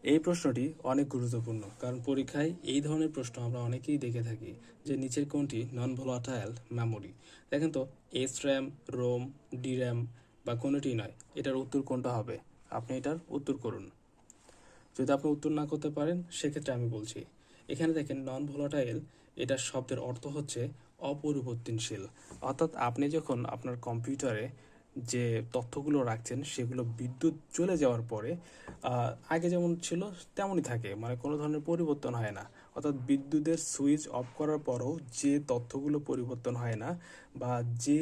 এই প্রশ্নটি অনেক গুরুত্বপূর্ণ, কারণ পরীক্ষায় এই ধরনের প্রশ্ন আমরা অনেকেই দেখে থাকি যে নিচের কোনটি নন ভোলাটাইল মেমোরি। দেখেন তো, SRAM, ROM, DRAM বা কোনোটি নয়, এটার উত্তর কোনটা হবে? আপনি এটার উত্তর করুন। যদি আপনি উত্তর না করতে পারেন সেক্ষেত্রে আমি বলছি, এখানে দেখেন নন ভোলাটাইল, এটার শব্দের অর্থ হচ্ছে অপরিবর্তনশীল। অর্থাৎ আপনি যখন আপনার কম্পিউটারে যে তথ্যগুলো রাখছেন সেগুলো বিদ্যুৎ চলে যাওয়ার পরে আগে যেমন ছিল তেমনই থাকে, মানে কোনো ধরনের পরিবর্তন হয় না। অর্থাৎ বিদ্যুতের সুইচ অফ করার পরও যে তথ্যগুলো পরিবর্তন হয় না বা যে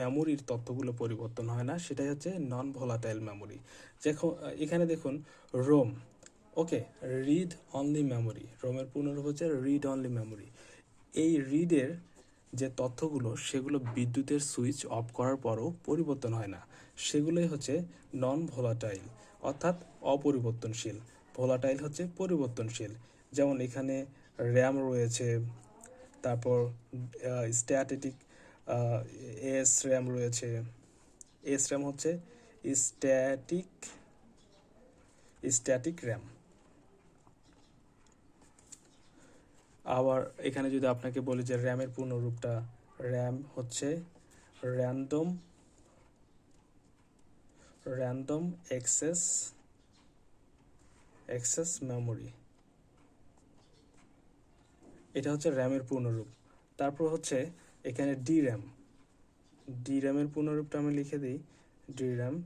মেমোরির তথ্যগুলো পরিবর্তন হয় না, সেটাই হচ্ছে নন ভোলাটাইল মেমোরি। দেখো, এখানে দেখুন, রোম, ওকে, রিড অনলি মেমোরি, রোমের পূর্ণরূপ হচ্ছে রিড অনলি মেমোরি। এই রিডের যে তথ্যগুলো সেগুলো বিদ্যুতের সুইচ অফ করার পরও পরিবর্তন হয় না, সেগুলোই হচ্ছে নন ভোলাটাইল, অর্থাৎ অপরিবর্তনশীল। ভোলাটাইল হচ্ছে পরিবর্তনশীল। যেমন এখানে র্যাম রয়েছে, তারপর স্ট্যাটিক এস র্যাম রয়েছে। এস র্যাম হচ্ছে স্ট্যাটিক স্ট্যাটিক র্যাম। আবার এখানে যদি আপনাকে বলি যে র্যামের পূর্ণরূপটা, র্যাম হচ্ছে random random access access memory, এটা হচ্ছে র্যামের পূর্ণরূপ। তারপর হচ্ছে এখানে ডি র্যাম, ডি র্যামের পূর্ণরূপটা আমি লিখে দিই, D RAM,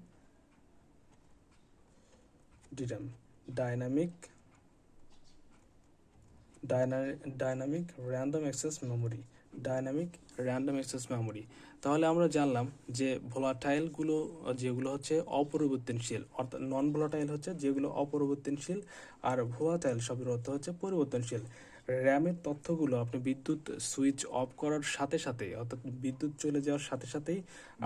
D RAM dynamic dynamic random access memory, dynamic random access memory. তাহলে আমরা জানলাম যে ভোলাটাইলগুলো যেগুলো হচ্ছে অপরিবর্তনশীল, অর্থাৎ নন ভোলাটাইল হচ্ছে যেগুলো অপরিবর্তনশীল, আর ভোলাটাইল শব্দের অর্থ হচ্ছে পরিবর্তনশীল। র্যামের তথ্যগুলো আপনি বিদ্যুৎ সুইচ অফ করার সাথে সাথে, অর্থাৎ বিদ্যুৎ চলে যাওয়ার সাথে সাথেই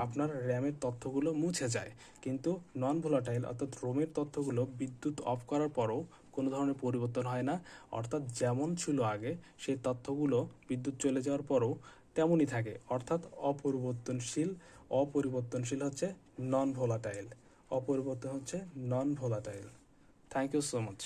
আপনার র্যামের তথ্যগুলো মুছে যায়। কিন্তু নন ভোলাটাইল অর্থাৎ রোমের তথ্যগুলো বিদ্যুৎ অফ করার পরও কোনো ধরনের পরিবর্তন হয় না, অর্থাৎ যেমন ছিল আগে সেই তথ্যগুলো বিদ্যুৎ চলে যাওয়ার পরও তেমনই থাকে, অর্থাৎ অপরিবর্তনশীল। অপরিবর্তনশীল হচ্ছে নন ভোলাটাইল, অপরিবর্তন হচ্ছে non volatile. Thank you so much.